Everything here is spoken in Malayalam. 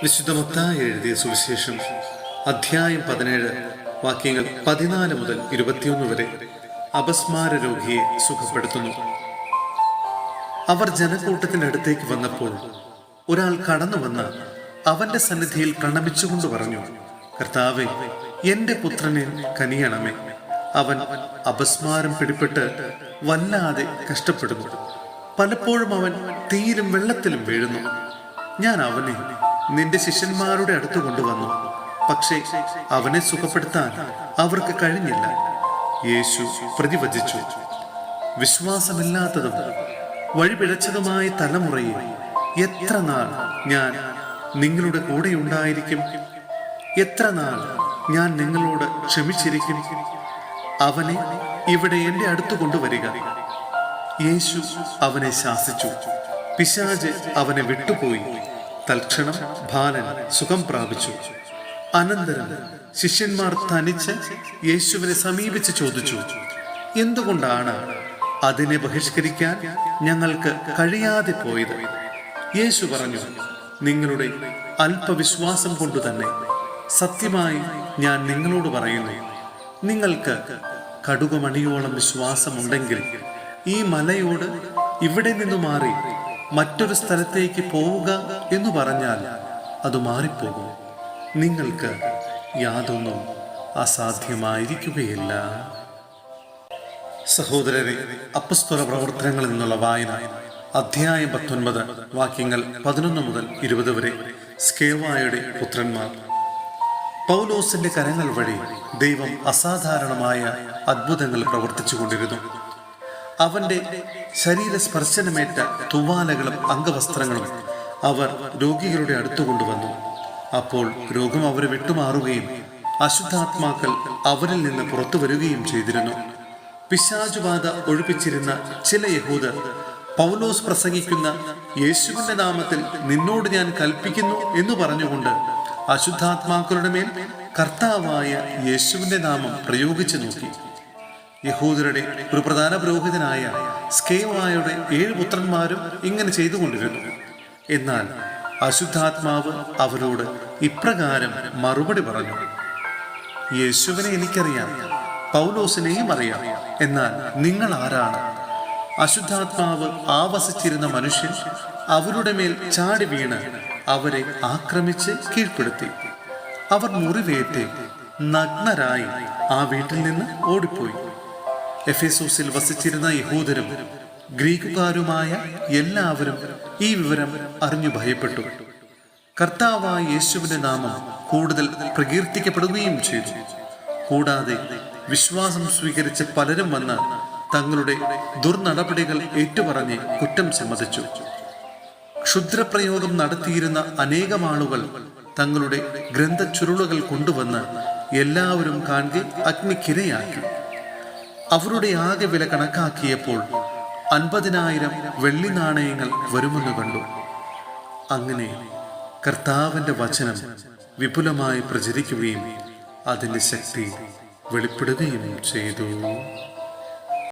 വിശുദ്ധ മത്തായി എഴുതിയ സുവിശേഷം അധ്യായം 17 വാക്യങ്ങൾ 14 മുതൽ 21 വരെ അപസ്മാര രോഗിയെ സുഖപ്പെടുത്തുന്നു. അവർ ജനക്കൂട്ടത്തിനടുത്തേക്ക് വന്നപ്പോൾ ഒരാൾ കടന്നു വന്ന് അവന്റെ സന്നിധിയിൽ പ്രണമിച്ചുകൊണ്ട് പറഞ്ഞു, കർത്താവേ, എന്റെ പുത്രനെ കനിയണമേ. അവൻ അപസ്മാരം പിടിപെട്ട് വല്ലാതെ കഷ്ടപ്പെടുന്നു. പലപ്പോഴും അവൻ തീയിലും വെള്ളത്തിലും വീഴുന്നു. ഞാൻ അവനെ നിന്റെ ശിഷ്യന്മാരുടെ അടുത്ത് കൊണ്ടുവന്നു, പക്ഷേ അവനെ സുഖപ്പെടുത്താൻ അവർക്ക് കഴിഞ്ഞില്ല. യേശു പ്രതിവചിച്ചു, വിശ്വാസമില്ലാത്തതും വഴിപിഴച്ചതുമായ തലമുറയെ എത്ര നാൾ ഞാൻ നിങ്ങളുടെ കൂടെ ഉണ്ടായിരിക്കും? എത്ര നാൾ ഞാൻ നിങ്ങളോട് ക്ഷമിച്ചിരിക്കും? അവനെ ഇവിടെ എൻ്റെ അടുത്ത് കൊണ്ടുവരിക. യേശു അവനെ ശാസിച്ചു. പിശാച് അവനെ വിട്ടുപോയി. തൽക്ഷണം ബാലൻ സുഖം പ്രാപിച്ചു. അനന്തരം ശിഷ്യന്മാർ തനിച്ച് യേശുവിനെ സമീപിച്ച് ചോദിച്ചു, എന്തുകൊണ്ടാണ് അതിനെ ബഹിഷ്കരിക്കാൻ ഞങ്ങൾക്ക് കഴിയാതെ പോയത്? യേശു പറഞ്ഞു, നിങ്ങളുടെ അല്പവിശ്വാസം കൊണ്ടു തന്നെ. സത്യമായി ഞാൻ നിങ്ങളോട് പറയുന്നു, നിങ്ങൾക്ക് കടുകുമണിയോളം വിശ്വാസമുണ്ടെങ്കിൽ ഈ മലയോട് ഇവിടെ നിന്ന് മാറി മറ്റൊരു സ്ഥലത്തേക്ക് പോവുക എന്ന് പറഞ്ഞാൽ അത് മാറിപ്പോകും. നിങ്ങൾക്ക് യാതൊന്നും അസാധ്യമായിരിക്കുകയില്ല. സഹോദരരെ, അപ്പസ്തോല പ്രവർത്തനങ്ങളിൽ നിന്നുള്ള വായന അധ്യായം 19 വാക്യങ്ങൾ 11 മുതൽ 20 വരെ. സ്കേവായുടെ പുത്രന്മാർ. പൗലോസിന്റെ കരങ്ങൾ വഴി ദൈവം അസാധാരണമായ അത്ഭുതങ്ങൾ പ്രവർത്തിച്ചു കൊണ്ടിരുന്നു. അവന്റെ ശരീര സ്പർശനമേറ്റ തുവാലകളും അംഗവസ്ത്രങ്ങളും അവർ രോഗികളുടെ അടുത്തു കൊണ്ടുവന്നു. അപ്പോൾ രോഗം അവരെ വിട്ടുമാറുകയും അശുദ്ധാത്മാക്കൾ അവരിൽ നിന്ന് പുറത്തു വരികയും ചെയ്തിരുന്നു. പിശാചുബാധ ഒഴിപ്പിച്ചിരുന്ന ചില യഹൂദർ പൗലോസ് പ്രസംഗിക്കുന്ന യേശുവിന്റെ നാമത്തിൽ നിന്നോട് ഞാൻ കൽപ്പിക്കുന്നു എന്ന് പറഞ്ഞുകൊണ്ട് അശുദ്ധാത്മാക്കളുടെ മേൽ കർത്താവായ യേശുവിന്റെ നാമം പ്രയോഗിച്ചു നോക്കി. യഹൂദരുടെ ഒരു പ്രധാന പുരോഹിതനായ സ്കേവായുടെ 7 പുത്രന്മാരും ഇങ്ങനെ ചെയ്തുകൊണ്ടിരുന്നു. എന്നാൽ അശുദ്ധാത്മാവ് അവരോട് ഇപ്രകാരം മറുപടി പറഞ്ഞു, യേശുവിനെ എനിക്കറിയാം, പൗലോസിനെയും അറിയാം, എന്നാൽ നിങ്ങൾ ആരാണ്? അശുദ്ധാത്മാവ് ആവസിച്ചിരുന്ന മനുഷ്യൻ അവരുടെ മേൽ ചാടി വീണ് അവരെ ആക്രമിച്ച് കീഴ്പ്പെടുത്തി. അവർ മുറിവേറ്റ് നഗ്നരായി ആ വീട്ടിൽ നിന്ന് ഓടിപ്പോയി. എഫേസോസിൽ വസിച്ചിരുന്ന യഹൂദരും ഗ്രീക്കുകാരുമായ എല്ലാവരും ഈ വിവരം അറിഞ്ഞു ഭയപ്പെട്ടു. കർത്താവായ യേശുവിന്റെ നാമം കൂടുതൽ പ്രകീർത്തിക്കപ്പെടുകയും ചെയ്തു. കൂടാതെ വിശ്വാസം സ്വീകരിച്ച പലരും വന്ന് തങ്ങളുടെ ദുർനടപടികൾ ഏറ്റുപറഞ്ഞ് കുറ്റം സമ്മതിച്ചു. ക്ഷുദ്രപ്രയോഗം നടത്തിയിരുന്ന അനേകം ആളുകൾ തങ്ങളുടെ ഗ്രന്ഥച്ചുരുളുകൾ കൊണ്ടുവന്ന് എല്ലാവരും കാണെ അഗ്നിക്കിരയാക്കി. അവരുടെ ആകെ വില കണക്കാക്കിയപ്പോൾ 50,000 വെള്ളി നാണയങ്ങൾ വരുമെന്ന് കണ്ടു. അങ്ങനെ കർത്താവിന്റെ വചനം വിപുലമായി പ്രചരിക്കുകയും അതിന്റെ ശക്തി വെളിപ്പെടുകയും ചെയ്തു.